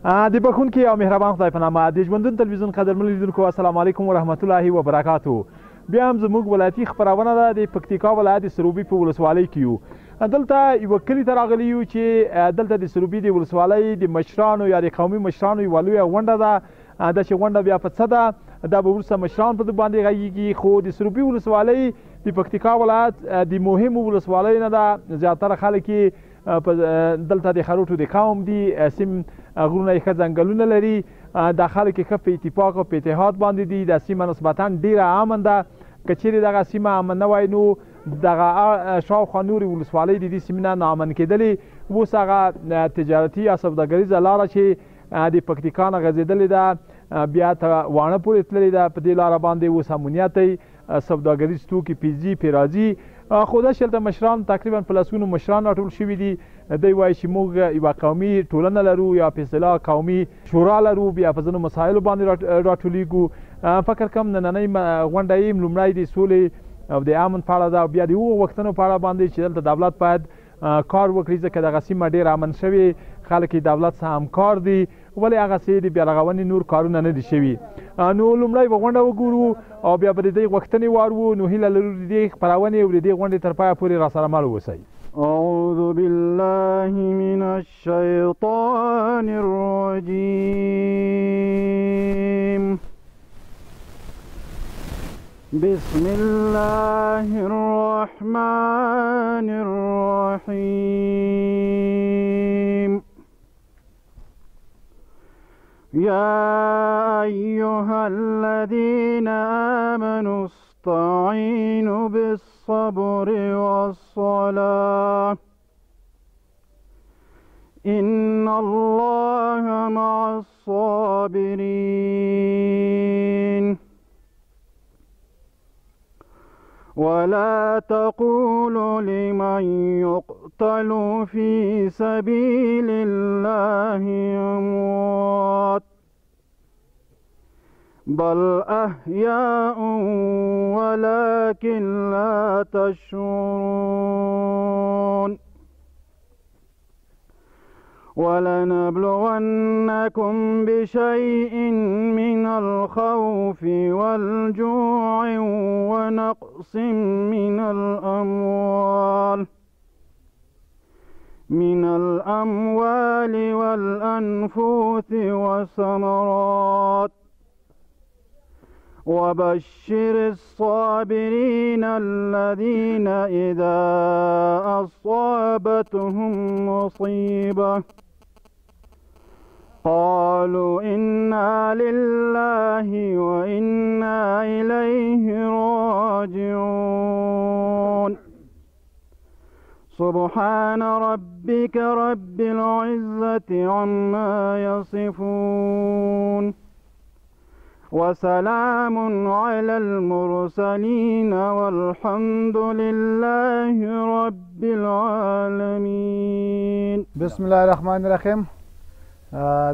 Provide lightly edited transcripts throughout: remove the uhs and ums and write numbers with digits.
د بخونکي او مهربان خدای په نامه د ژوندون تلویزیون قدرمنو لیدونکو السلام علیکم ورحمت الله وبرکاتو. بیا هم زموږ ولایتي خپرونه ده د پکتیکا ولایت سروبي په ولسوالۍ کې یو. دلته یوه کلي ته راغلي یو چې دلته د سروبي د ولسوالۍ د مشرانو یا د قومي مشرانو یوه لویه غونډه ده. دا چې غونډه بیا په څه ده دا به وروسته مشران په باندې غږیږي، خو د سروبي ولسوالۍ د پکتیکا ولایت د مهمو ولسوالیو نه ده. زیاتره خلک یې دلته د خروټو د قوم دي، سیم غرونه یې ښه ځنګلونه لري، دا خلک یې ښه په اتفاق او په اتحاد باندې دي. دا سیمه نسبتا ډېره امن ده. که چیرې دغه سیمه امن نه وای نو دغه شاوخوا نورې ولسوالۍ د دې سیمې نه ناامن کېدلې. اوس هغه تجارتي یا سوداګریزه لاره چې د پکتیکا نه غځېدلې ده بیا ته واڼه پورې تللې ده، په دې لاره باندې اوس امنیت دی، سوداګریز توکي پیځي پرې راځي. خو دا شلته مشران تقریبا په لسونو مشران راټول شوي دي. دوی وایي چې موږ یوه قومي ټولنه لرو یا په اصطلاح قومي شورا لرو، بیا په ځینو مسایلو باندې راټولیږو. فکر کوم نننۍ غونډه یې لومړی د سولې او د امن په اړه ده، او بیا د هغو غوښتنو په اړه باندې چې دلته دولت باید کار وکړي، ځکه دغه سیمه ډېر امن شوې، خلک یې دولت سره همکار دي، ولې هغسې د بیارغونې نور کارونه نه دي شوي. نو لومړی به غونډه وګورو او بیا به د دې غوښتنې وارو. نو هیله لرو د دې خپرونې او د دې غونډې تر پایه پورې راسره مل اوسئ. أعوذ بالله من الشيطان الرجيم. بسم الله الرحمن الرحيم. يا أيها الذين آمنوا استعينوا بالصبر والصلاة إن الله مع الصابرين. ولا تقولوا لمن يقتل في سبيل الله أموات بل أحياء ولكن لا تشعرون. ولنبلونكم بشيء من الخوف والجوع ونقص من الأموال والأنفس والثمرات وبشر الصابرين الذين إذا أصابتهم مصيبة قالوا إنا لله وإنا إليه راجعون. سبحان ربك رب العزة عما يصفون وسلام على المرسلين والحمد لله رب العالمين. بسم الله الرحمن الرحیم.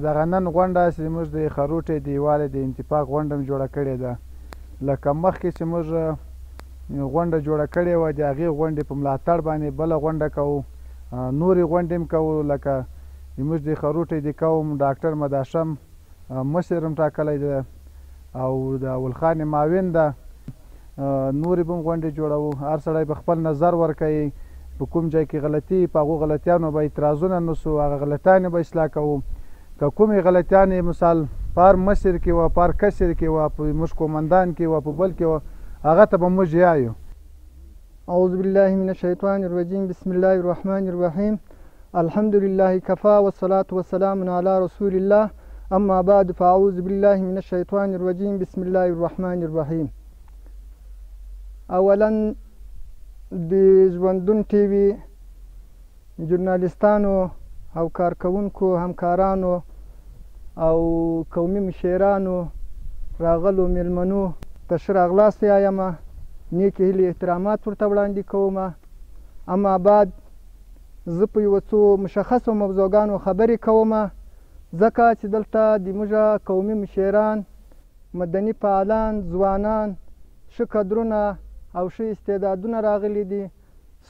دغه نن غونډه چې موږ د خروټې د یووالي د انتفاق غونډه م جوړه کړې ده. لکه مخکې چې موږ غونډه جوړه کړې وه د هغې غونډې په ملاتړ باندې بله غونډه کوو، نورې غونډې هم کوو. لکه زموږ د خروټې د قوم ډاکټر مداشم مشر هم ټاکلی ده او د اولخان معاون ده. نورې به هم غونډې جوړوو. هر سړی به خپل نظر ورکوي، په کوم ځای کې غلطي په هغو غلطیانو به اعتراضونه نسو، هغه غلطیانې به اصلاح کوو. که کومې غلطیانې مثال پار مشر کې وه، پار کشر کې وه، په موږ کومندان کې وه، په بل کې وه، هغه ته به موږ یایو. أعوذ بالله من الشيطان الرجيم. بسم الله الرحمن الرحيم. الحمد لله كفى والصلاة والسلام على رسول الله. أما بعد فأعوذ بالله من الشيطان الرجيم. بسم الله الرحمن الرحيم. اولا د ژوندون ټي وي ژورنالیستانو او کارکوونکو همکارانو او قومي مشرانو راغلو میلمنو ته ښه راغلاست وایم. نیکې هیلې احترامات ورته وړاندې کوم. اما بعد زه په یوه څو مشخصو موضوعګانو خبرې کوم، ځکه چې دلته د موږ قومي مشران، مدني فعالان، ځوانان، ښه کدرونه او ښه استعدادونه راغلي دي.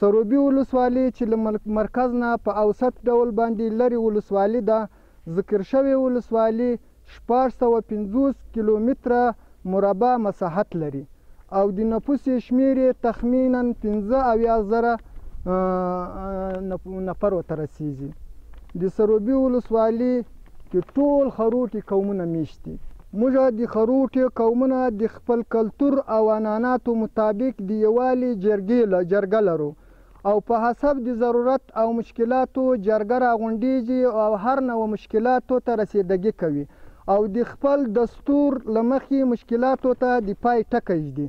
سروبي ولسوالي چې له مرکز نه په اوسط ډول باندې لرې ولسوالي ده، ذکر شوې ولسوالي 650 کیلومتره مربع مساحت لري او د نفوس شمیر یې تخمینا 15,000 نفر ورته رسیږي. د سروبي ولسوالي کې ټول خروټي قومونه میشت دي. موږ د خروټي قومونه د خپل کلتور او عنعناتو مطابق د یووالي جرګه لرو او په حسب د ضرورت او مشکلاتو جرګه راغونډیږي او هر نوع مشکلاتو ته رسیدګي کوي او د خپل دستور له مخې مشکلاتو ته د پای ټکی ږدي.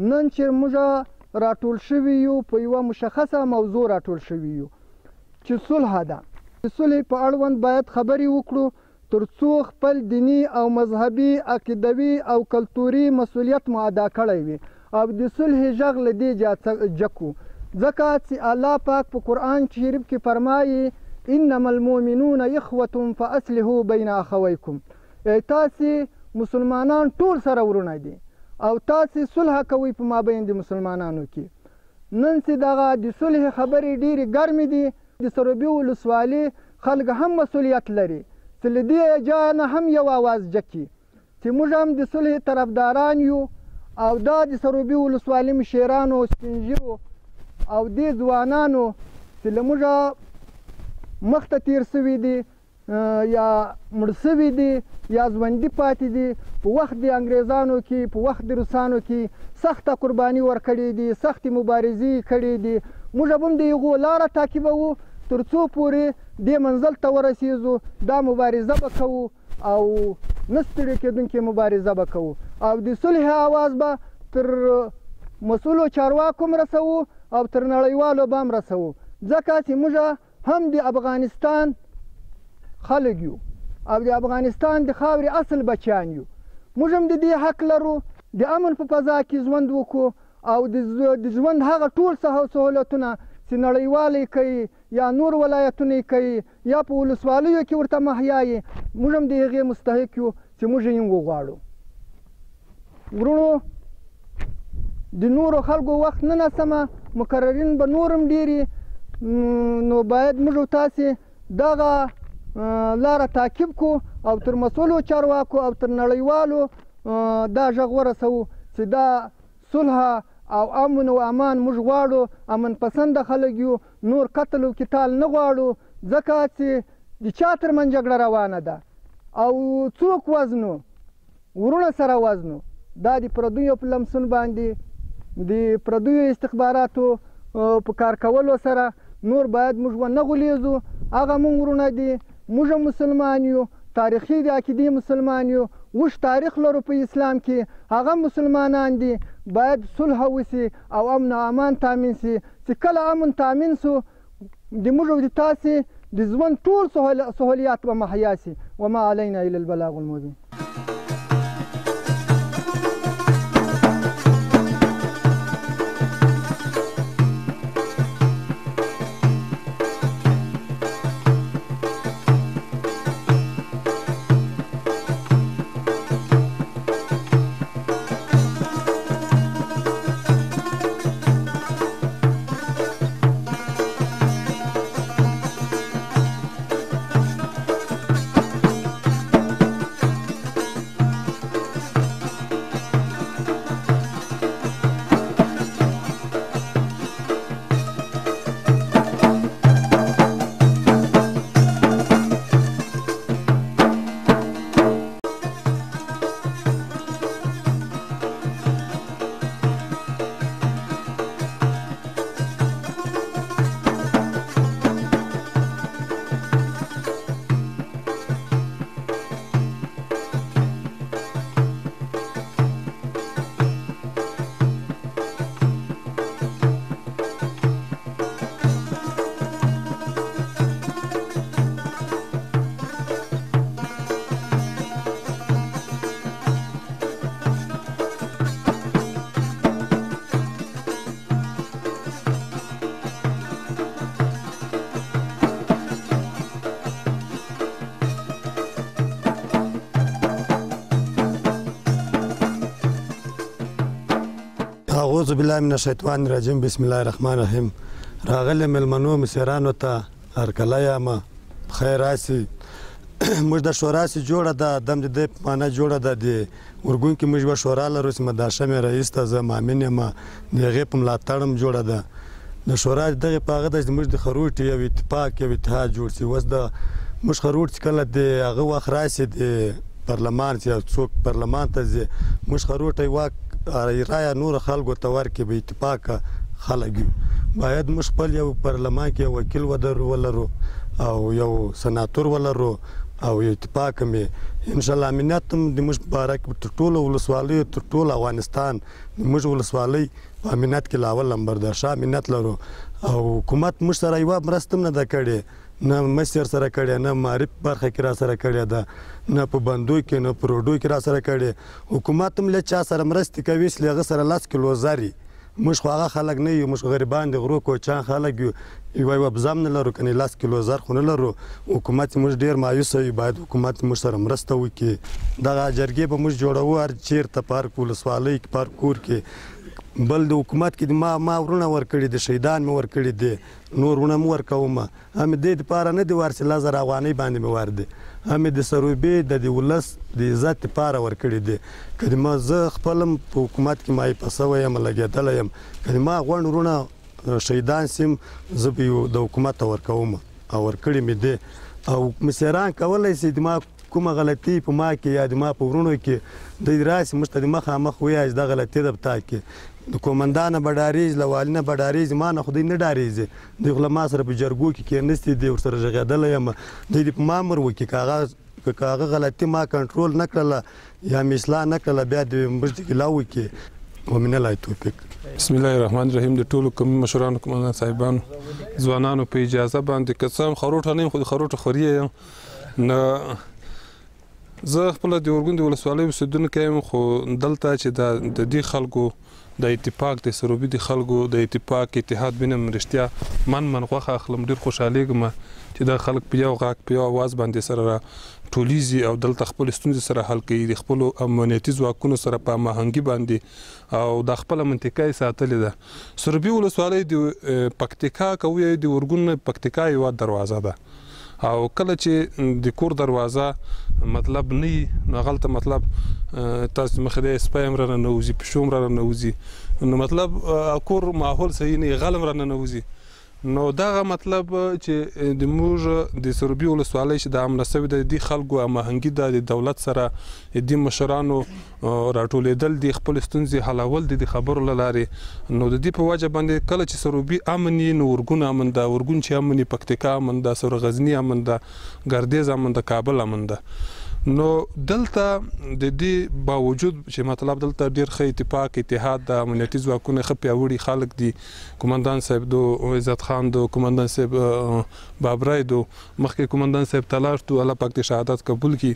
نن چې موږ راټول شوي یو په یوه مشخصه موضوع راټول شوي یو چې صلح ده. د صلح په اړوند باید خبرې وکړو تر څو خپل دیني او مذهبي عقیدوي او کلتوري مسؤلیت مو ادا کړی وي او د صلح غږ له دې جکو ځکه چې الله پاک په قرآن شریف کې فرمایي انما المؤمنون اخوة فاصلحوا بین اخویکم. تاسې مسلمانان ټول سره ورونه دي او تاسې صلح کوئ په مابین د مسلمانانو کې. نن چې دغه د صلح خبرې ډېرې ګرمې دي. د سروبي ولسوالي خلک هم مسؤلیت لري چې له دې جایه نه هم یو اواز جکي چې موږ هم د صلح طرفداران یو او دا د سروبي ولسوالي مشیرانو سپین ږیرو او دې ځوانانو چې له موږ مخته تیر سوي دي یا مړ سوي دي یا ژوندي پاتې دي په وخت د انګریزانو کې په وخت د روسانو کې سخته قرباني ورکړې دي سختې مبارزې کړې دي. موږ هم د هغو لاره تعقیبوو تر څو پورې دې منزل ته ورسېږو. دا مبارزه به کوو او نه ستړې کېدونکې مبارزه به کوو او د صلح اواز به تر مسؤلو چارواکو هم رسوو او تر نړیوالو به هم رسوو ځکه چې موږ هم د افغانستان خلک یو او د افغانستان د خاورې اصل بچیان یو. موږ هم د دې حق لرو د امن په فضا کې ژوند وکړو او د ژوند هغه ټول سهولتونه چې نړیوالی کوي یا نور ولایتونه کوي یا په ولسوالیو کې ورته مهیا یي موږ هم د هغې مستحق یو چې موږ یې وغواړو. ورونو د نورو خلکو وخت نه نسمه مقررین به نور هم ډېري نو باید موږ تاسې دغه لاره تعقیب کړو او تر مسؤلو چارواکو او تر نړیوالو دا غږ ورسوو چې دا صلح او امن او امان موږ غواړو. امن پسنده خلک یو نور قتل او قتال نه غواړو ځکه چې د چا ترمنځ جګړه روانه ده او څوک وزنو ورونه سره وزنو دا د پردیو په لمسون باندې د پردیو استخباراتو په کار کولو سره نور باید موږ ونه غولیږو. هغه موږ ورونه دي موږ مسلمان یو تاریخي د عقیدې مسلمان یو اوږد تاریخ لرو په اسلام کې هغه مسلمانان دي. باید صلح وسي او امن او امان تامین سي چې کله امن تامین سو د موږ او د تاسې د ژوند ټول سهولیات به مهیا سي. وما علینا الا البلاغ المبین. اعوذ بالله من الشیطان الرجیم بسم الله الرحمن الرحیم. راغلی مېلمنو مشرانو ته هرکلی یم خیر راسي. موږ د شورا سي جوړه ده دم د دې معنا جوړه ده د ورګون کې موږ شورا لرو چې مداشه مې رئیس ته زه مامن یم د هغې په ملاتړ جوړه ده د شورا دغې په هغه ده چې موږ د خروټ یو اتفاق یو اتحاد جوړ شي اوس د موږ خروټ چې کله د هغه وخت راشي د پرلمان چې څوک پرلمان ته ځي موږ خروټ واک رایه نور خلکو ته ورکړي به اتفاق خلک یو باید موږ خپل یو پرلمان کې وکیل ولرو او یو سناتور ولرو او یو اتفاق مې ان شاء الله امنیت هم د موږ په باره کې تر ټولو ولسوالیو تر ټول افغانستان د موږ ولسوالۍ په امنیت کې لا اول نمبر ده ښه امنیت لرو او حکومت موږ سره یوه مرسته هم نه ده کړې نه مشر سره کړې نه معرف برخه کې را سره کړې ده نه په بندو کې نه په روډو کې را سره کړې حکومت هم له چا سره مرستې کوي چې هغه سره 10 کیلو زري موږ خو هغه خلک نه یو موږ غریبان د غرو کوچان خلک یو یو بزم نه لرو کني 10 کیلو زر خو نه لرو حکومت موږ ډیر مایوس وي باید حکومت موږ سره مرسته وکړي دغه جرګې به موږ جوړو هر چیرته پارک ولسوالۍ کې پارک کور کې بل د حکومت کې ما ورونه ورکړي د شهیدان مې ورکړي دي نور ورونه مې ورکوم هم دې دپاره نه دي ورسې 1000 افغانۍ باندې مې ور دي هم د سروبي د ولس د عزت لپاره ورکړي دي که ما زه خپل په حکومت کې مایوسه سوی یم لګېدلی یم که ما غونډ ورونه شهیدان سیم زه به د حکومت ورکوم او ورکړي مې دي او مشران کولی شي د ما کومه غلطي په ما کې یا د ما په ورونو کې دوی راسي موږ ته د مخامخ ووایي دا غلطي ده په تا کې د کومندانه به ډارېږي له والي نه به ډارېږي ما نه خو دوی نه ډارېږي دوی خو له ما سره په جرګو کې کېناستي دي ورسره غږېدلی یم دوی دې په ما امر وکړي که هغه غلطي ما کنټرول نه کړله یا مې اصلاح نه کړله بیا د موږ ګیله وکړي ومن الله توفیق بسم الله الرحمن الرحیم د ټولو قومي مشرانو کمانډان صاحبانو ځوانانو په اجازه باندې که څه هم خروټه نه یم خو د خروټو خوري یم نه زه خپله د ورګون د ولسوالۍ اوسېدونکی یم خو دلته چې د دې خلکو د اتفاق د سروبي د خلکو د اتفاق اتحاد وینم رښتیا من غوښه اخلم ډېر خوشحالېږم چې دا خلک په یو غږ په یو اواز باندې سره را ټولیږي او دلته خپل ستونزې سره حل کوي د خپلو امنیتي ځواکونو سره په هماهنګي باندې او د خپله منطقه یې ساتلې ده سروبي ولسوالۍ د پکتیکا که ووایو د ورګون پکتیکا یوه دروازه ده او کله چې د کور دروازه مطلب نه وي نو هغلته مطلب تاسو مخې دی سپی هم رانه نوځي پیشو هم رانه نوځي نو مطلب کور ماحول صحیح نه وي غل هم رانه نوځي نو دغه مطلب چې د موږ د سروبي ولسوالۍ چې د امنه سوي ده د دې خلکو هماهنګي ده د دولت سره د دې مشرانو راټولېدل د خپل ستونزې حلول د خبرو له لارې نو د دې په وجه باندې کله چې سروبي امن وي نو ورګون امن ده ورګون چې امن وي پکتیکا امن ده سور غزني امن ده ګردیز امن ده کابل امن ده نو دلته د دې باوجود چې مطلب دلته ډېر ښه اتفاق اتحاد د امنیتي ځواکونه ښه پیاوړي خلک دي کومندان صاحب دو عزت خان دو کومندان صاحب بابرای دو مخکې کومندان صاحب تلاش دو الله پاک دې شهادت قبول کړي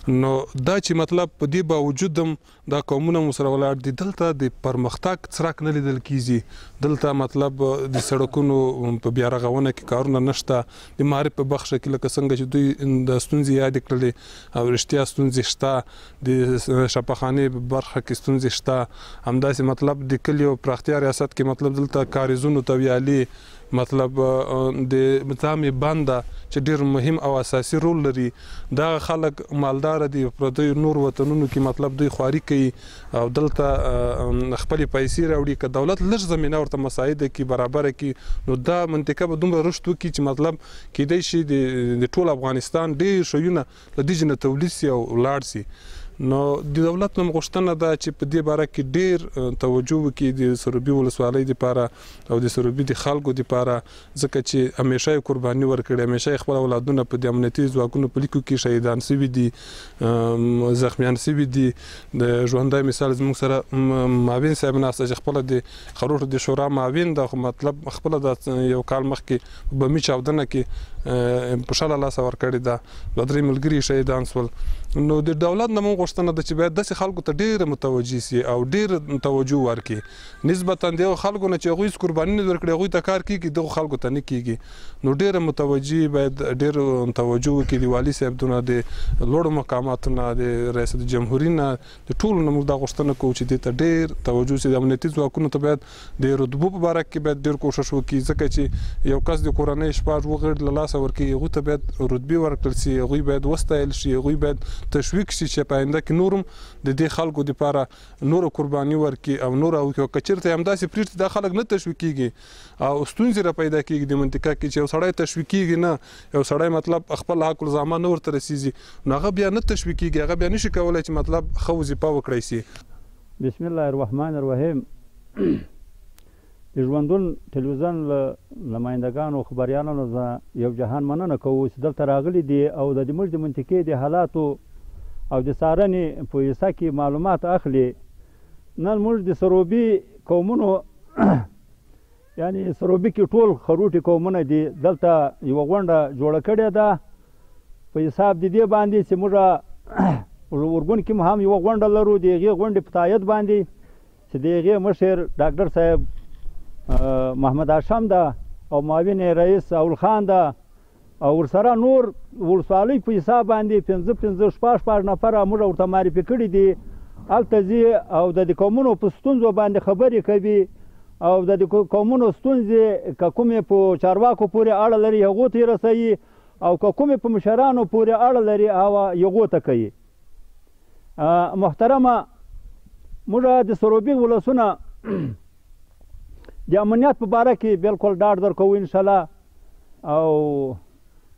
نو دا چې مطلب په دې باوجود هم دا قومونه مو سره ولاړ دي دلته د پرمختګ څرک نه لیدل کیږي دلته مطلب د سړکونو په بیا رغونه کې کارونه نشته د معرف په بخښه کې لکه څنګه چې دوی د ستونزې یادې کړلې او رښتیا ستونزې شته د شفاخانې په برخه کې ستونزې شته همداسې مطلب د کلیو پراختیا ریاست کې مطلب دلته کاریزونو ته ویالې مطلب د نظام بنده چې ډیر مهم او اساسي رول لري دا خلک مالدار دي پردیو نور وطنونو کې مطلب دوی خواري کوي او دلته خپل پیسې راوړي که دولت لږ زمینه ورته مساعده کی برابر کی نو دا منطقه به دومره رشد وکړي چې مطلب کیدای شي د ټول افغانستان ډیر شیونه له دې نه تولید سي او لاړ سي نو د دولت نوم غوښتنه ده چې په دې باره کې ډیر توجه وکړي د سروبي ولسوالۍ دپاره او د سروبي د خلکو دپاره ځکه چې همیشه یې قرباني ورکړې همیشه یې خپل اولادونه په د امنیتي ځواکونو په لیکو کې شهیدان سوي دي زخمیان سوي دي د ژوندی مثال زموږ سره معاون صاحب ناسته چې خپله د خروټو د شورا معاون ده خو مطلب خپله د یو کال مخکې په بمي چاودنه کې په شله لاسه ورکړې ده دوه درې ملګري شهیدان سول نو د دولت نه مونږ غوښتنه ده چې باید داسې خلکو ته ډېره متوجه سي او ډېر توجه ورکړي نسبتا د هغو خلکو نه چې هغوی قرباني نه ورکړي هغوی ته کار کېږي دغو خلکو ته نه کېږي نو ډېره متوجه باید ډېر توجه وکړي د والي صاحبونه د لوړو مقاماتو نه د رئیس جمهوري نه د ټولو نه موږ دا غوښتنه کوو چې دې ته ډېر توجه سي د امنیتي ځواکونو ته باید د رتبو په باره کې باید ډېر کوښښ وکړي ځکه چې یو کس د کورنۍ شپږ غړي له لاسه ورکړي هغوی ته باید رتبې ورکړل سي هغوی باید وستایل شي هغوی باید تشویق شي چې په آینده کې نورم د دې خلکو دپاره نوره قرباني ورکړي او نوره وکړي که چېرته همداسې پرېږدي دا خلک نه تشویق کېږي او ستونزې را پیدا کېږي د منطقه کې چې یو سړی تشویق کېږي نه یو سړی مطلب خپل حق الزامه نه ورته رسېږي نو هغه بیا نه تشویق کېږي هغه بیا نشي کولی چې مطلب ښه وظیفه وکړی سي بسم الله الرحمن الرحیم د ژوندون ټلویزیون له نمایندګانو خبریالانو زه یو جهان مننه کوو چې دلته راغلي دي او د زموږ د منطقې د حالاتو او د څارنې په حصه کې معلومات اخلي نن موږ د سروبي قومونو یعنی سروبي کې ټول خروټي قومونه دي دلته یوه غونډه جوړه کړې ده په حساب د دې باندې چې موږ ورګون کې هم یوه غونډه لرو د هغې غونډې په تایید باندې چې د هغې مشر ډاکټر صاحب محمد هاشم ده او معاون رئیس اول خان ده او ورسره نور ولسوالۍ په حساب باندې 15 شپږ نفره موږ ورته معرفي کړي دي هلته ځي او د قومونو په ستونزو باندې خبرې کوي او د قومونو ستونزې که کومې په چارواکو پورې اړه لري هغو ته یې رسوي او که کومې په مشرانو پورې اړه لري هغو ته کوي محترمه موږ د سروبي ولسونه د امنیت په باره کې بالکل ډاډ درکوو انشاءالله او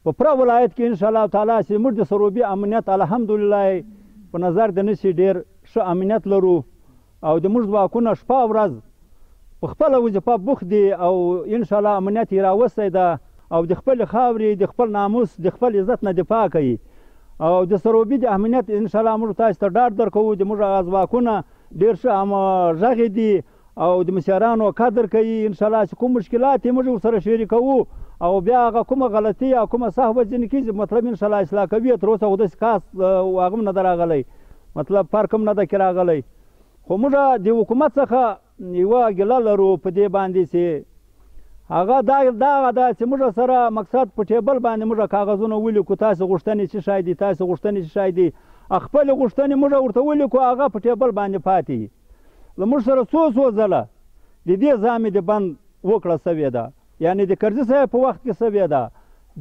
په پوره ولایت کې انشاءالله تعالی چې موږ د سروبي امنیت الحمدلله په نظر د نشي ډېر ښه امنیت لرو او د موږ ځواکونه شپه او ورځ په خپله وظیفه بوخت دي او انشاءالله امنیت یې راوستی ده او د خپلې خاورې د خپل ناموس د خپل عزت نه دفاع کوي او د سروبي د امنیت انشاءالله موږ تاسو ته ډاډ درکوو د موږ هغه ځواکونه ډېر ښه همغږې دي او د مشرانو قدر کوي انشاءالله چې کوم مشکلات یې موږ ورسره شریکوو او بیا هغه کومه غلطي یا کومه سهوه ځینې کېږي مطلب انشاءالله اصلاح کوي تر اوسه خو داسې کاس هغه هم نه ده راغلی مطلب فرق هم نه ده کې راغلی خو موږ د حکومت څخه یوه ګیله لرو په دې باندې چې هغه دا ده چې موږ سره مقصد په ټیبل باندې موږ کاغذونه ولیکو تاسو غوښتنې څه شی دي تاسو غوښتنې څه شی دي خپلې غوښتنې موږ ورته ولیکو هغه په ټیبل باندې پاتې له موږ سره څو ځله د دې زامې د بند وکړه سوې ده یعنی د کرزي صاحب په وخت کې سوې ده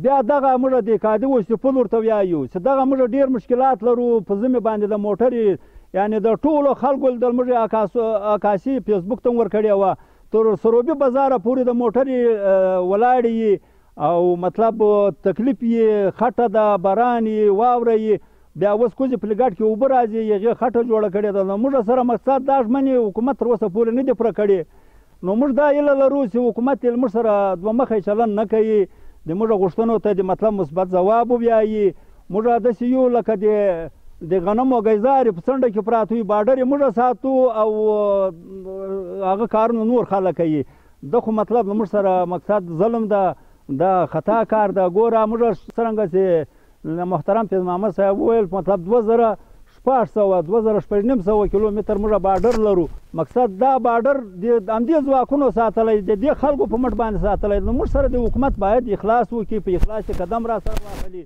بیا دغه موږ د کادي وسپل ورته وایو چې دغه موږ ډېر مشکلات لرو په ژمې باندې د موټرې یعنی د ټولو خلکو د موږ عکاسي فیسبوک ته ورکړې وه تر سروبي بازاره پورې د موټرې ولاړې او مطلب تکلیف یې خټه ده باران یې واوره یې بیا اوس کوزې په لګاټ کې اوبه راځي هغې خټه جوړه کړې ده نو موږ سره مقصد دا ژمنې حکومت تر اوسه پورې نه دي پوره کړې نو موږ دا هیله لرو چې حکومت یې موږ سره دوه مخی چلند نه کوي د موږ غوښتنو ته د مطلب مثبت ځواب ووایي موږ داسې یو لکه د غنمو ګیزارې په څنډه کې پراته وي بارډر یې موږ ساتو او هغه کارونه نور خلک کوي ده خو مطلب موږ سره مقصد ظلم ده دا خطا کار ده ګوره موږ څرنګه چې محترم پیز محمد صاحب وویل مطلب 2600 کیلومتر موږ بارډر لرو مقصد دا بارډر د همدې ځواکونو ساتلی د دې خلکو په مټ باندې ساتلی نو موږ سره د حکومت باید اخلاص وکړي په اخلاص کې قدم را سره واخلي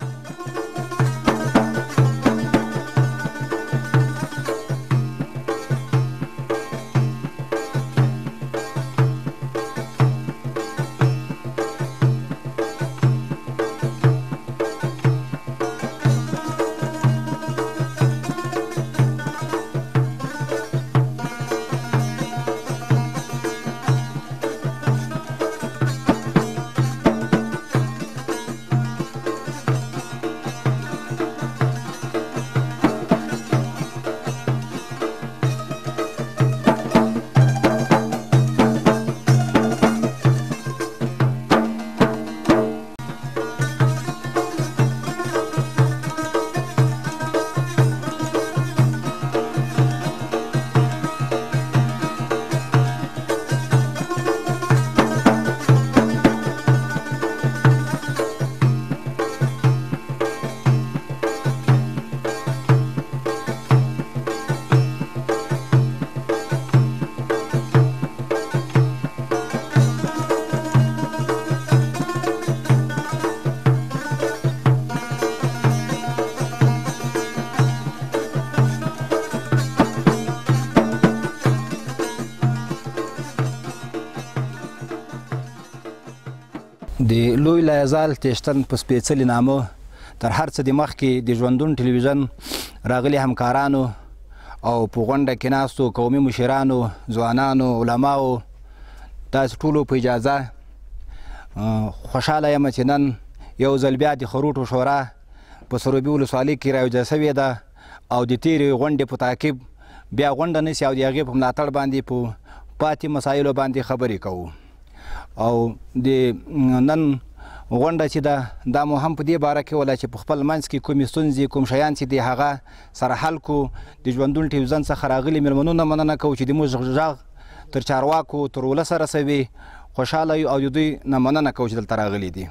د لوی لایزال تیشتن په سپېڅلي نامه تر هر څه د مخکې د ژوندون ټلویزیون راغلي همکارانو او په غونډه کې ناستو قومي مشرانو، ځوانانو، علماو، تاسو ټولو په اجازه خوشحاله یم چې نن یو ځل بیا د خروټو شورا په سروبي ولسوالۍ کې راویجه سوې ده او د تېرې غونډې په تعقیب بیا غونډه نیسي او د هغې په ملاتړ باندې په پاتې مسایلو باندې خبرې کوو. او د نن غونډه چې ده دا مو هم په دې باره کې وله چې په خپل منځ کې کومې ستونزې کوم شیان چې د هغه سره حل کړو. د ژوندون ټلویزیون څخه راغلي مېلمنو نه مننه کوو چې د موږ غږ تر چارواکو تر ولس رسوي. خوشحاله یو او د دوی نه مننه کوو چې دلته راغلي دي.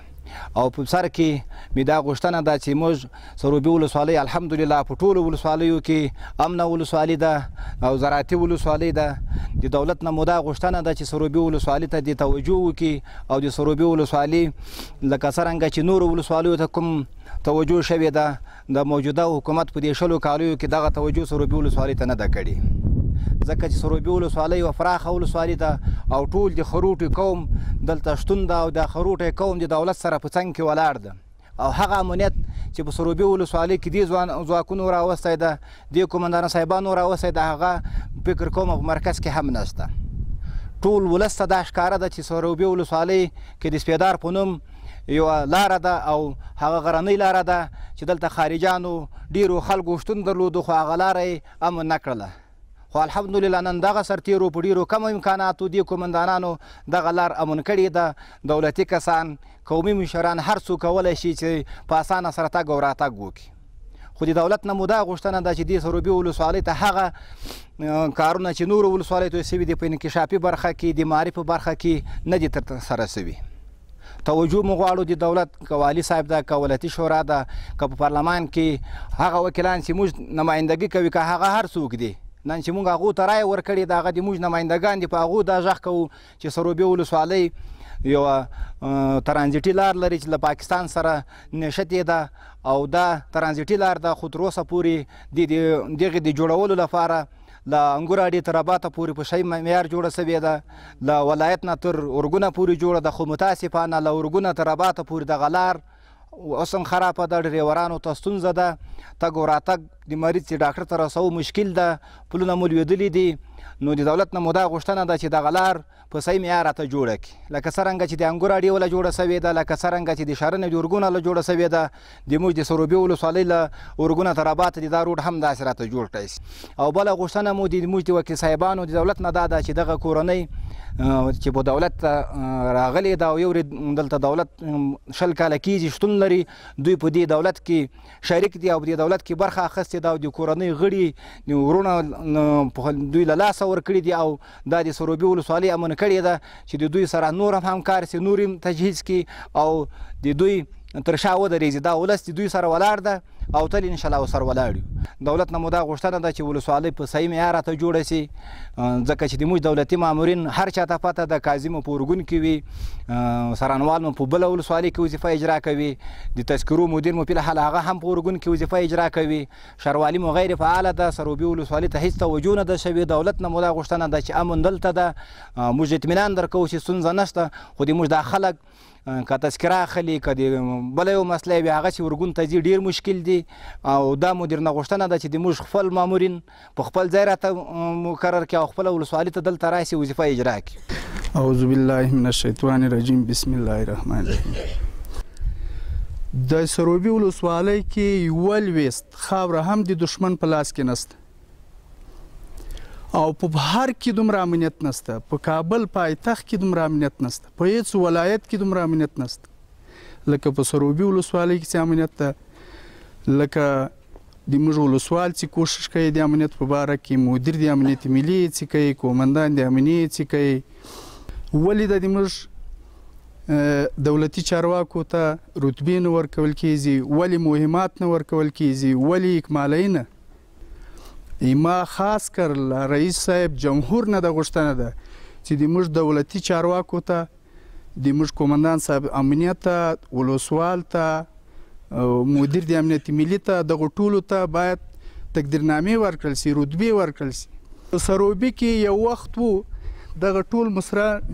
او په سر کې مې دا غوښتنه ده چې موږ سروبي ولسوالۍ الحمدلله په ټولو ولسوالیو کې امنه ولسوالي ده او زراعتي ولسوالۍ ده. د دولت نه مو دا غوښتنه ده چې سروبي ولسوالۍ ته د توجه وکړي او د سروبي ولسوالۍ لکه څرنګه چې نورو ولسوالیو ته کوم توجه شوې ده د موجوده حکومت په دې 20 کالیو کې دغه توجه سروبي ولسوالۍ ته نه ده کړې، ځکه چې سروبي ولسوالۍ یوه پراخه ولسوالي ده او ټول د خروټي قوم دلته شتون ده او د خروټي قوم د دولت سره په څنګ کې ولاړ ده. او هغه امنیت چې په سروبي ولسوالۍ کې دې ځواکونو راوستی ده، دې قومندان صاحبانو راوستی ده، هغه فکر کوم په مرکز کې هم نشته. ټول ولس ته دا ښکاره ده چې سروبي ولسوالۍ کې د سپېدار په نوم یوه لاره ده او هغه غرنۍ لاره ده چې دلته خارجانو ډېرو خلکو شتون درلودو خو هغه لاره یې امن نه کړله. خو الحمدلله نن دغه سرتیرو په ډېرو کم امکاناتو دې قومندانانو دغه لار امن کړې ده. دولتي کسان، قومي مشران، هر څوک کولی شي چې په اسانه سره تګ او راتګ وکړي. خو د دولت نه مو دا غوښتنه ده چې دې سروبي ولسوالۍ ته هغه کارونه چې نورو ولسوالیو ته سوي دي په انکشافي برخه کې، د معارف په برخه کې نه دي ترسره سوي. توجه مو غواړو د دولت، که والي صاحب ده، که ولایتي شورا ده، که په پارلمان کې هغه وکیلان چې موږ نمایندګي کوي، که هغه هر څوک دي نن چې موږ هغو ته رایه ورکړې ده، هغه د موږ نمایندګان دي، په هغو دا غږ کوو چې سروبي ولسوالۍ یوه ترانزیټي لار لري چې له پاکستان سره نښتې ده او دا ترانزیټي لار ده، خو تر اوسه پورې دغې د جوړولو لپاره له انګور اډې تر اباته پورې په شی معیار جوړه سوې ده، له ولایت نه تر ارګونه پورې جوړه ده، خو متاسفانه له ارګونه تر اباته پورې دغه لار اوس هم خرابه ده، ډریورانو ته ستونزه ده، تګ او راتګ د مریض چې ډاکټر ته رسو مشکل ده، پلونه مو لوېدلي دي. نو د دولت نه مو دا غوښتنه ده چې دغه لار په صحیح معیار راته جوړه کړي، لکه څرنګه چې د انګور اډې وله جوړه سوې ده، لکه څرنګه چې د شرنې د ارګونه له جوړه سوې ده، د موږ د سروبي ولسوالۍ له ارګونه تر اباته د دا روډ هم داسې راته جوړ کړی شي. او بله غوښتنه مو د موږ د وکیل صاحبانو د دولت نه دا ده چې دغه کورنۍ چې په دولت ته راغلې ده او یو دلته دولت 20 کاله کېږي شتون لري، دوی په دې دولت کې شریک دي او په دې دولت کې برخه اخیستې ده او د کورنۍ غړي ورونه دوی له لاسه ورکړي دي او دا د سروبي ولسوالۍ امن کړې ده چې د دوی سره نور هم همکار سي، نور هم تجهیز کړي او د دوی تر شا ودرېږي. دا ولس د دوی سره ولاړ ده او تل انشاءالله ورسره ولاړ یو. دولت نه مو دا غوښتنه ده چې ولسوالۍ په صحیح معیار راته جوړه سي، ځکه چې د موږ دولتي مامورین هر چاته پته ده، قاضي مو په ارګون کې وي، څارنوال مو په بله ولسوالۍ کې وظیفه اجرا کوي، د تذکرو مدیر مو فلحال هغه هم په ارګون کې وظیفه اجرا کوي، ښاروالي مو غیر فعاله ده، سروبي ولسوالۍ ته هېڅ توجه نه ده شوې. دولت نه مو دا غوښتنه ده چې امن دلته ده، موږ اطمینان درکوو چې ستونزه نشته، خو د موږ دا خلک که تذکره اخلي، که د بله یو مسله وي هغسې ارګون ته ځي ډېر مشکل دي. او دا مو درنه غوښتنه ده چې د موږ خپل مامورین په خپل ځای راته مقرر کړي او خپله ولسوالۍ ته دلته راسي وظیفه اجرا کړي. اعوذ بالله من الشیطان الرجیم، بسم الله الرحمن الرحیم. د سروبي ولسوالۍ کې یوه لویست خاوره هم د دشمن په لاس کې نسته او په بهر کې دومره امنیت نسته، په کابل پایتخت کې دومره امنیت نسته، په هېڅ ولایت کې دومره امنیت نسته لکه په سروبي ولسوالۍ کې چې امنیت ده، لکه د موږ ولسوال چې کوشش کوي د امنیت په باره کې، مدیر د امنیت ملي چې کوي، قومندان د امنیت چې کوي. ولې د موږ دولتي چارواکو ته رتبې نه ورکول کیږي، ولې مهمات نه ورکول کیږي، ولې اکمالوي نه؟ ما خاص کر رئیس صاحب جمهور نه د غوښتنه ده چې د موږ دولتي چارواکو ته، د موږ قومندان صاحب امنیت ته، ولسوال ته، مدیر د امنیت ملي ته، دغو ټولو ته باید تقدیرنامې ورکړل سي، رتبې ورکړل سي. په سروبي کې یو وخت و دغه ټول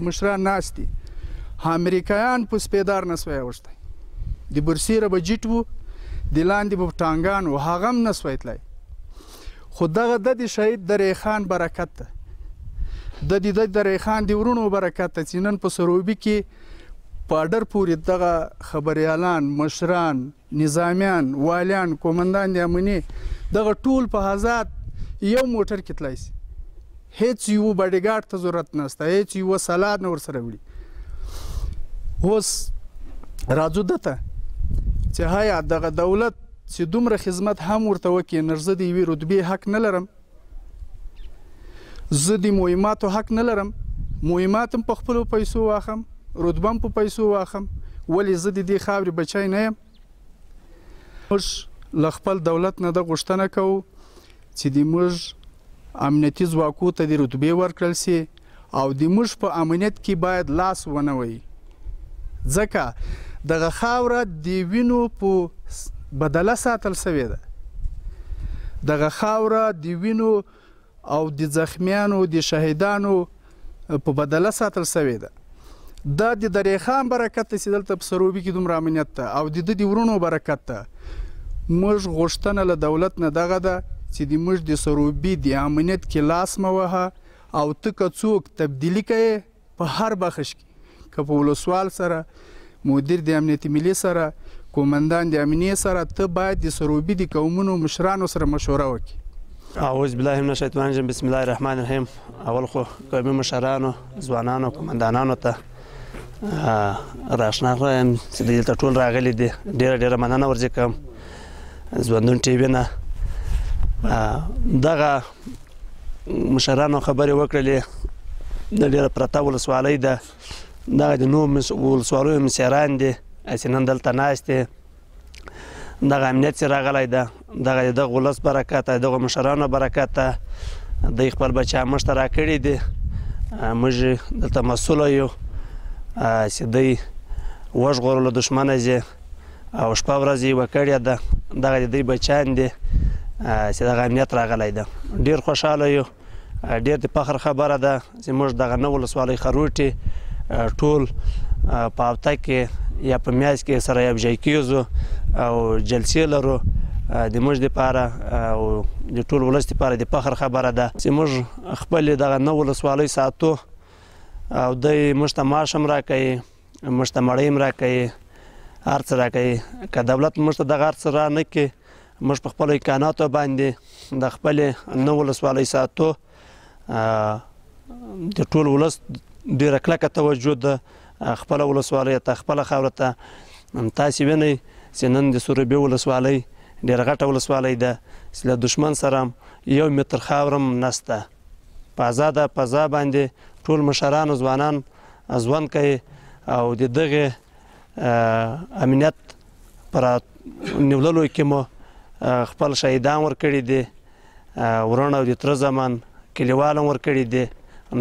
مشران ناست دي امریکایان په سپیدار نه سوی اوښتی د برسیره به جیټ و د لاندې به ټانګان و هغه هم نه سوی تلی خو دغه د شهید دری خان برکت ده د دری خان د ورونو برکت ده چې نن په سروبي کې په اډر پورې دغه خبریالان مشران نظامیان والیان کومندان د امنیې دغه ټول په آزاد یو موټر کې تلی سي هیڅ یو باډیګارډ ته ضرورت نشته هیڅ یو سلاد نه ورسره وړي اوس راځو دته چې هیا دغه دولت چې دومره خدمت هم ورته وکړي نو زه د یوې رتبې حق نه لرم زه د مهماتو حق نه لرم مهمات هم په خپلو پیسو واخم رتبه هم په پیسو واخم ولې زه د دې خاورې بچی نه یم موږ له خپل دولت نه دا غوښتنه کوو چې د موږ امنیتي ځواکو ته د رتبې ورکړل سي او د موږ په امنیت کې باید لاس ونه وهي ځکه دغه خاوره د وینو په بدله ساتل سوې ده دغه خاوره د وینو او د زخمیانو د شهیدانو په بدله ساتل سوې ده دا د دری خان برکت ته چې دلته په سروبي کې دومره امنیت ته او د ورونو برکت ته موږ غوښتنه له دولت نه دغه ده چې د موږ د سروبي د امنیت کې لاس مه وهه او ته که څوک تبدیلي کوې په هر بخش کې که په ولسوال سره مدیر د امنیت ملي سره کومندان د امنیې سره ته باید د سروبي د قومونو مشرانو سره مشوره وکړي اعوذ بالله من الشیطان الرجیم بسم الله الرحمن الرحیم اول خو قومي مشرانو ځوانانو کومندانانو ته راشنا یم چې دلته ټول راغلي دي ډیره مننه ورځي کوم ژوندون ټي وي نه دغه مشرانو خبرې وکړلې د ډیره پرته ولسوالۍ ده دغه د نوو ولسوالیو مسیران دي چې نن دلته ناست دي دغه امنیت چې راغلی ده دغه د دغه ولس برکت ده دغه مشرانو برکت ده دوی خپل بچیان موږ ته راکړي دي موږ دلته مسؤله یو چې دوی وژغورلو دښمنه ځي او شپه ورځ یې وکړې ده دغه د دوی بچیان دي چې دغه امنیت راغلی ده ډېر خوشحاله یو ډېر د فخر خبره ده چې موږ دغه نه ولسوالۍ خروټې ټول په هفته کې یا په میاشت کې سره یوځای کېږو او جلسې لرو د موږ دپاره او د ټول ولس دپاره د فخر خبره ده چې موږ خپلې دغه نه ولسوالۍ ساتو او دوی موږ ته معاش هم راکوي موږ ته مړۍ هم راکوي هر څه راکوي که دولت موږ ته دغه هر څه را نه کړي موږ په خپلو امکاناتو باندې د خپلې نه ولسوالۍ ساتو د ټول ولس ډېره کلکه توجه ده خپله ولسوالۍ ته خپله خاوره ته تاسې وینئ چې نن د سروبي ولسوالۍ ډېره غټه ولسوالۍ ده چې له دښمن سره یو متر خاوره هم نشته په ازاده فضا باندې ټول مشران او ځوانان ژوند کوي او د دغې امنیت پر نیوللو کې مو خپل شهیدان ورکړي دي ورونه او د تره زمان کلیوال هم ورکړي دي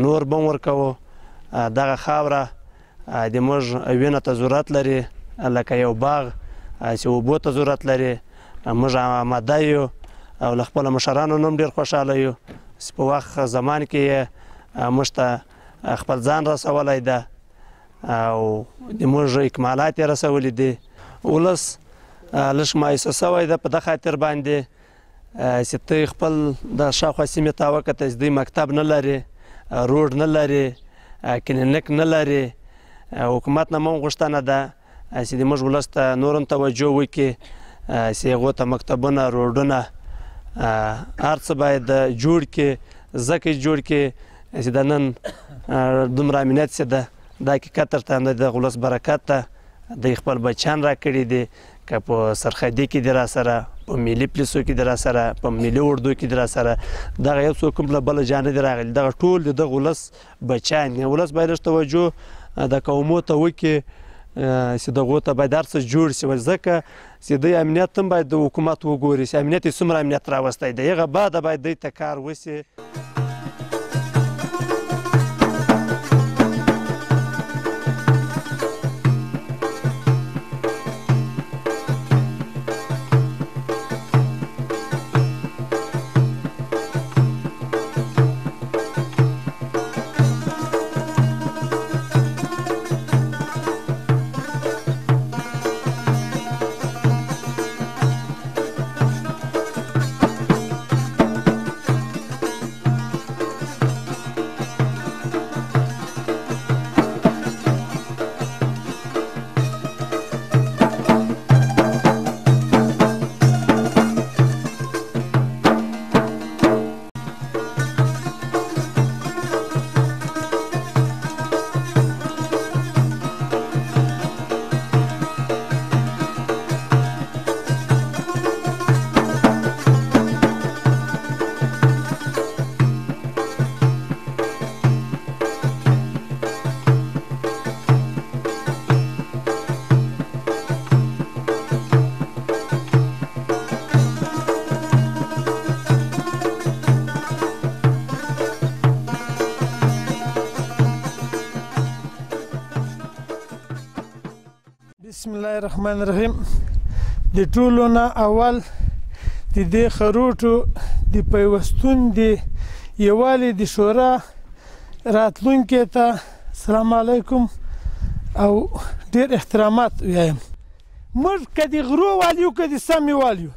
نور به هم ورکوو دغه خاوره د موږ وینه ته ضرورت لري لکه یو باغ چې اوبو ته ضرورت لري موږ آماده یو او له خپلو مشرانو نه هم ډېر خوشحاله یو چې په وخت زمان کې یې موږ ته خپل ځان رسولی ده او د موږ اکمالات یې رسولي دي ولس لږ مایوسه سوی ده په دغه خاطر باندې چې ته خپل د شاوخوا سیمې ته وکته چې دوی مکتب نه لري روډ نه لري کلینیک نه لري حکومت نه هم غوښتنه ده چې د موږ ولس ته نور هم توجه وکړي چې هغو ته مکتبونه روډونه هر څه باید جوړ کړي ځکه جوړ کړي چې د نن دومره امنیت چې ده دا حقیقت درته د دغه ولس برکت ده دوی خپل بچیان راکړي دي که په سرحدي کې دي راسره په ملي پولیسو کې دي راسره په ملي اردو کې دي راسره دغه یو څوک هم له بله جا نه دي راغلي دغه ټول د دغه ولس بچیان دي ولس باید لږ توجه د قومو ته وکړي چې دغو ته باید هر څه جوړ شي ځکه چې دوی امنیت هم باید د حکومت وګوري چې امنیت یې څومره امنیت راوستی دی هغه بعده باید دوی ته کار وشي بسم الله الرحمن الرحیم. د ټولو نه اول د دې خروټو د پیوستون د یووالي د شورا راتلونکي ته السلام علیکم او ډېر احترامات وایم. موږ که د غرو والیو که د سمې والیو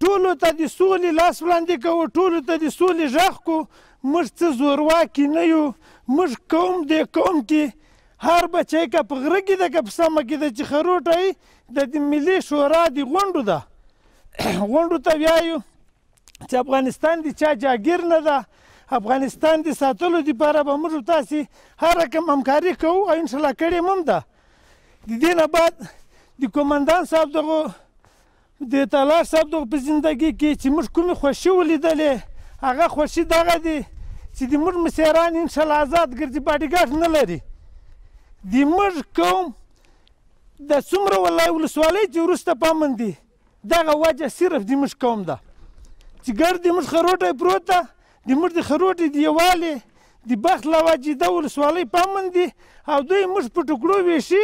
ټولو ته د سولې لاس وړاندې کوو، ټولو ته د سولې غږ کوو. موږ څه زورواکي نه یو. موږ قوم د قوم کې هر بچی که په غره کې ده که په سمه کې ده چې خروټه یې د ملي شورا د غونډو ده. غونډو ته وایو چې افغانستان د چا جاګیر نه ده. افغانستان د ساتلو دپاره به موږ تاسې هر رقم همکاري کوو او انشاءالله کړې هم ده. د دې نه بعد د کومندان صاحب دغو د تالار صاحب دغو په زندګي کې چې موږ کومې خوښي ولیدلې هغه خوښي دغه دی چې د موږ مسیران انشاءالله آزاد ګرځي، باډیګارډ نه لري. د موږ قوم د څومره ولسوالۍ چې وروسته پامن دي دغه وجه صرف د موږ قوم ده چې ګرد د موږ خروټی پروت ده. د موږ د خروټې د یووالي د بخت له وجې د ولسوالۍ پامن دي او دوی موږ په ټوکړو ویشي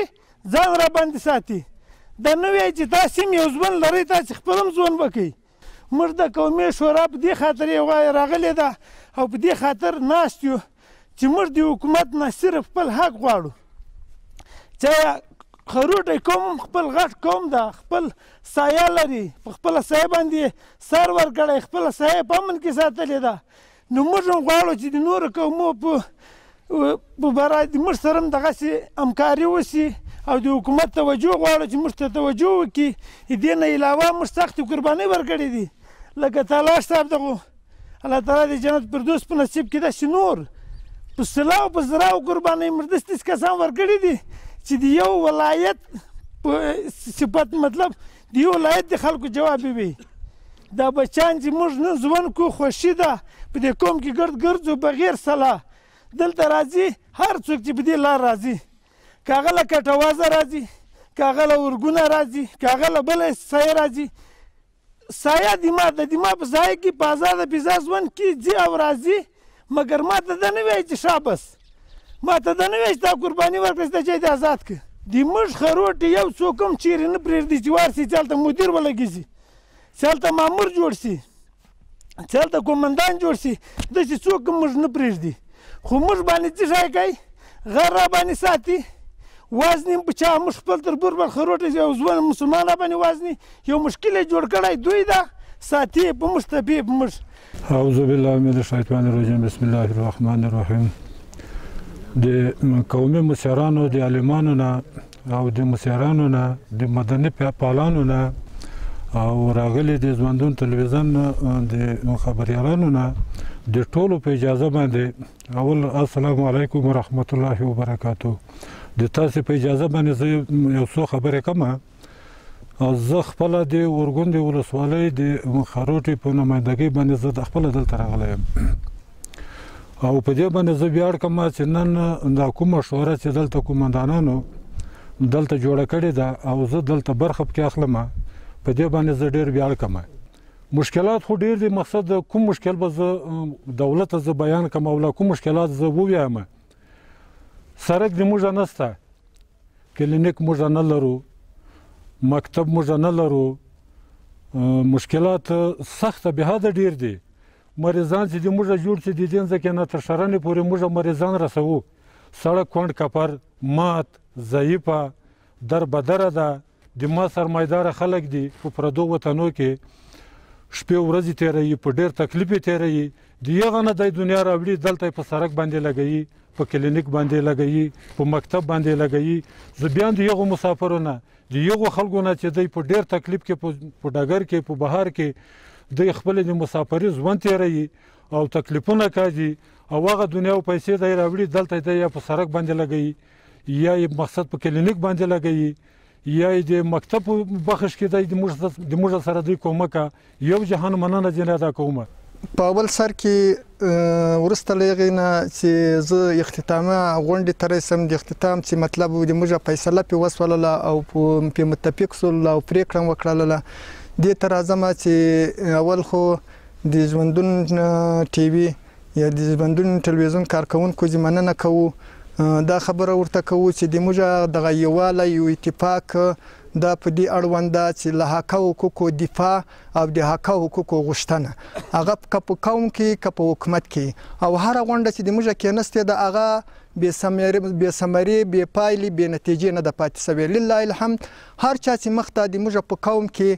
ځان را باندې ساتي. دا نه وایي چې تاسې هم یو ژوند لرئ، تاسې خپل هم ژوند وکئ. موږ د قومي شورا په دې خاطر راغلې ده او په دې خاطر ناست یو چې موږ د حکومت نه صرف خپل حق غواړو. چې خروټی قوم هم خپل غټ قوم ده، خپل سایه لري، په خپله سایه باندې سر ورکړی، خپله سایه په امن کې ساتلې ده. نو موږ هم غواړو چې د نورو قومو په برای د موږ سره هم دغسې همکاري وشي او د حکومت توجه غواړو چې موږ ته توجه وکړي. دې نه علاوه موږ سختې قربانۍ ورکړې دي لکه تالاش صاحب دغو الله تعالی د جنت فردوس په نصیب کې داسې نور په سلاو په زراو قربانۍ موږ داسې کسان ورکړي دي چې د یو ولایت په صفت مطلب د یو ولایت د خلکو جواب وي. دا بچیان چې موږ نن ژوند کوو خوښي ده په دې قوم کې ګرد ګرځو بغیر سلا. دلته راځي هر څوک چې په دې لار راځي، که هغه له کټوازه راځي، که هغه له ورګونه راځي، که هغه له بله سایه راځي. سایه د ما په سایه کې په ازاده فضا ژوند کې ځي او راځي، مګر ما ته دا نه وایي چې شابس، ما ته دا نه وایي چې تا قرباني ورکړه چې دا ځای دې ازاد کړه. د موږ خروټې یو څوک هم چیرې نه پرېږدي چې ورسي چې هلته مدیر ولګېږي، چې هلته مامور جوړ شي، چې هلته کومندان جوړ شي. داسې څوک هم موږ نه پرېږدي. خو موږ باندې څه شی کوي؟ غر را باندې ساتي، وزني په چا موږ خپل تر بور خروټې یو ځوان مسلمان را باندې وزني یو مشکل یې جوړ کړی دوی ده ساتي په موږ تپي په موږ. اعوذ بالله من الشیطان الرجیم بسم الله الرحمن الرحیم. د قومي مشرانو د عالمانو نه او د مشرانو نه د مدني فعالانو نه او راغلي د ژوندون تلویزیون د خبریالانو نه د ټولو په اجازه باندې اول السلام علیکم ورحمت الله وبرکاتو. د تاسې په اجازه باندې زه یو څو خبرې کوم. زه خپله د ورګون د ولسوالۍ د خروټې په نمایندګۍ باندې زه د خپله دلته راغلی یم او په دې باندې زه ویاړ کوم چې نن دا کومه شورا چې دلته کومندانانو دلته جوړه کړې ده او زه دلته برخه پکې اخلم، په دې باندې زه ډېر ویاړ کوم. مشکلات خو ډېر دي، مقصد کوم مشکل به زه دولت ته زه بیان کوم او له کوم مشکلات زه ووایم. سړک د موږ نشته، کلینیک موږ نه لرو، مکتب موږ نه لرو، مشکلات سخته به حده ډېر دي. مریضان چې د موږ جوړ چې د دې ځکه نه تر شرنې پورې موږ مریضان رسوو. سړک کونډ کپر مات ضعیفه در بدره ده. د ما سرمایداره خلک دي په پردو وطنو کې شپې ورځې تېروي، په ډېر تکلیف یې تېروي. د هغه نه دی دنیا راوړي دلته په سړک باندې لګوي، په کلینیک باندې لګوي، په مکتب باندې لګوي. زه بیا د هغو مسافرو نه د هغو خلکو نه چې دی په ډېر تکلیف کې په ډګر کې په بهر کې دوی خپل د مسافري ژوند تېروي او تکلیفونه کاږي او هغه دنیا او پیسې دی راوړي دلته دی یا په سړک باندې لګوي یا یې مقصد په کلینیک باندې لګوي یا یې د مکتب په بخش کې دی د موږ سره دوی کومکه یو جهان مننه ځینې ادا کوم. په اول سر کې وروسته له هغې نه چې زه اختتامه غونډې ته رسم د اختتام چې مطلب د موږ فیصله پرې وسولله او پرې متفق سول او پرېکړه وکړله. دې ته راځم چې اول خو د ژوندون ټي وي یا د ژوندون تلویزیون کارکوونکو چې مننه کوو دا خبره ورته کوو چې د موږ دغه یووالی یو اتفاق دا په دې اړوند ده چې له حقه حقوقو دفاع او د حقه حقوقو غوښتنه هغه که په قوم کې که په حکومت کې او هره غونډه چې د موږ کېناستې ده هغه بې ثمرې بې پایلې بې نتیجې نه ده پاتې شوې لله الحمد هر چا چې مخته د موږ په قوم کې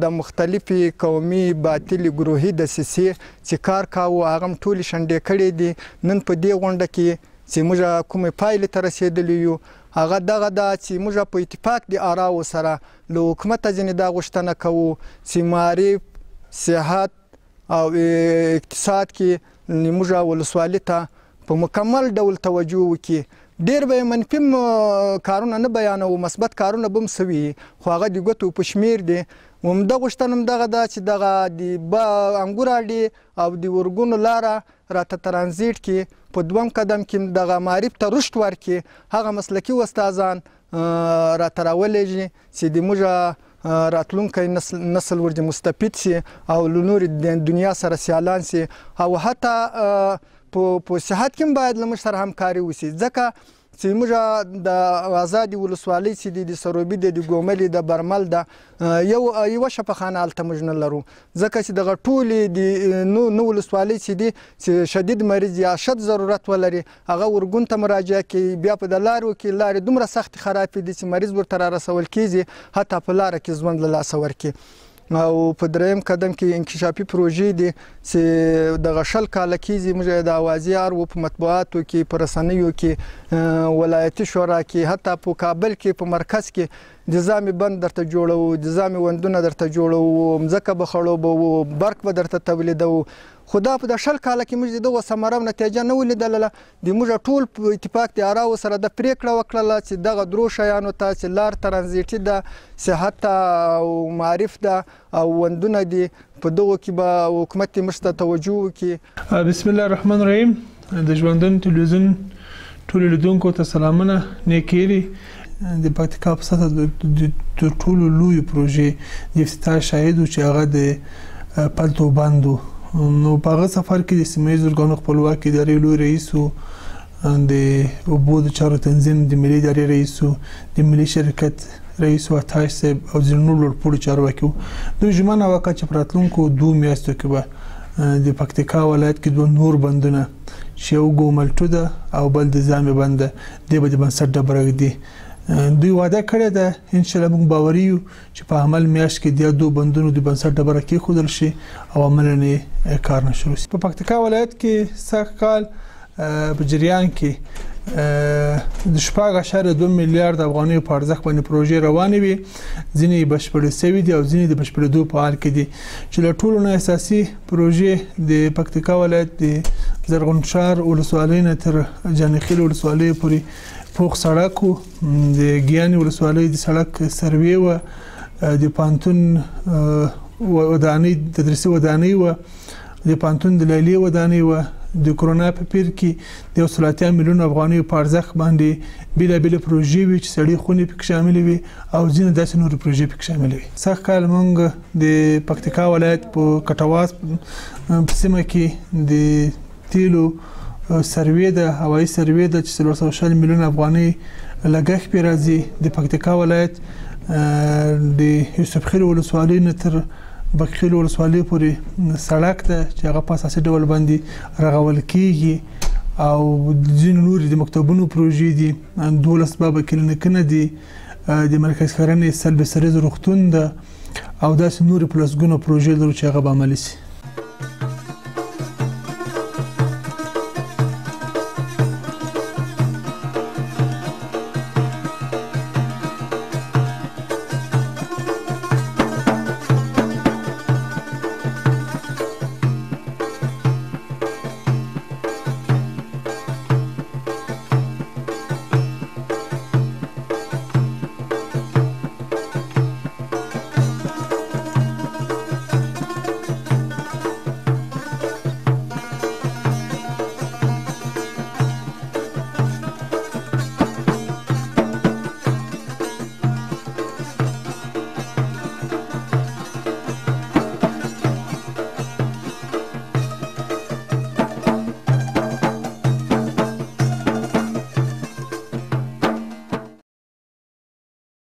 د مختلفې قومي باطلې ګروهي دسیسې چې کار کاوه هغه هم ټولې شنډې کړې دي نن په دې غونډه کې چې موږ کومې پایلې ته رسېدلي یو هغه دغه ده چې موږ په اتفاق د آراو سره له حکومته ځینې دا غوښتنه کوو چې معارف صحت او اقتصاد کې موږ ولسوالۍ ته په مکمل ډول توجه وکړي ډېر به یې منفي کارونه نه بیانوو مثبت کارونه به هم سوي خو هغه د ګوتو په شمېر دي همدا غوښتنه هم دغه ده چې دغه د انګور اډې او د ورګونو لاره راته ترانزیټ کې په دوم قدم کې دغه معارف ته رشد ورکړي هغه مسلکي استادان راته راولېږي چې د موږ راتلونکی نسل ورته مستفید سي او له نورې دنیا سره سیالان سي او حتی په صحت کې باید له موږ سره همکاري وشي ځکه چې موږ د آزادې ولسوالۍ چې د سروبي د ګوملې د برمل د یوه شفاخانه هلته موږ نه لرو ځکه چې دغه ټولې د نو ولسوالۍ چې دي چې شدید مریض یا شد ضرورت ولري هغه ورګون ته مراجعه کوي بیا په د لارو کې لارې دومره سختې خرابې دي چې مریض ورته رارسول کېږي حتی په لاره کې ژوند له لاسه ورکړي او په دریم قدم کې انکشافي پروژې دي چې دغه 20 کاله کېږي موږ د اوازې ارو په مطبوعاتو کې په رسنیو کې ولایتي شورا کې حتی په کابل کې په مرکز کې د ځامې بند درته جوړوو د ځامې وندونه درته جوړوو مځکه به خړوبوو برق به درته تولیدوو خو دا په د 20 کاله کې موږ دغه ثمره او نتیجه نه ولیدله د موږ ټول په اتفاق د آراو سره د پریکړه وکړله چې دغه درو شیانو ته چې لار ترانزیټي ده صحت او معارف ده او وندونه دي په دغو کې به حکومت موږ ته توجه وکړي بسم الله الرحمن الرحیم د ژوندون تلویزیون ټولو لیدونکو ته سلامونه نیکې دي د پکتیکا په سطحه د ټولو لویو پروژې د افتتاح شاهد و چې هغه د پلتو بند نو په هغه سفر کې د سیمه ییزو ارګانو خپلواکي ادارې لوی رئیس و د اوبو د چارو تنظیم د ملي ادارې رئیس و د ملي شرکت رئیس و عطاش صاحب او ځینو نورو لوړپوړو چارواکي وو دوی ژمنه وکړه چې په راتلونکو 2 میاشتو کې به د پکتیکا ولایت کې 2 نور بندونه چې یو ګوملټو ده او بل د ځامې بند ده دی به د بنسټ ډبره ږدي دوی وعده کړې ده ان شاء الله موږ باوري یو چې په عمل میاشت کې د 2 بندونو د بنسټ ډبره کېښودل شي او عملاً کار نه شروع شي په پکتیکا ولایت کې سږ کال په جریان کې د 4.2 میلیارډ افغانۍ په ارزښت باندې پروژې روانې وي ځینې بشپړې شوي دي او ځینې د بشپړېدو په حال کې دي چې له ټولو نه اساسي پروژې د پکتیکا ولایت د زرغونشار ولسوالۍ نه تر جانخیل ولسوالۍ پورې پوخ سړک د ګیانې ولسوالۍ د سړک سروې و د پانتون ودانۍ تدریسي ودانۍ و د پانتون د لیلې ودانۍ و د کرونا په پیر کې د 130 میلیون افغانۍ په ارزښت باندې بیلابېل پروژې وي چې سړي خونې پکې شامل وي او ځینې داسې نورې پروژې پکې شامل وي سږ کال موږ د پکتیکا ولایت په کټواز په سیمه کې د تیلو سروې ده هوایي سروې ده چې 340 میلیون افغانۍ لګښت پرې راځي د پکتیکا ولایت د یوسف خیل ولسوالۍ نه تر بکخیل ولسوالۍ پورې سړک ده چې هغه په اساسي ډول باندې رغول کیږي او ځینې نورې د مکتبونو پروژې دي 12 بابه کلینیکونه دي د مرکز کرنې سلب سریز روغتون ده او داسې نورې پلسګونو پروژې لرو چې هغه به عملي شي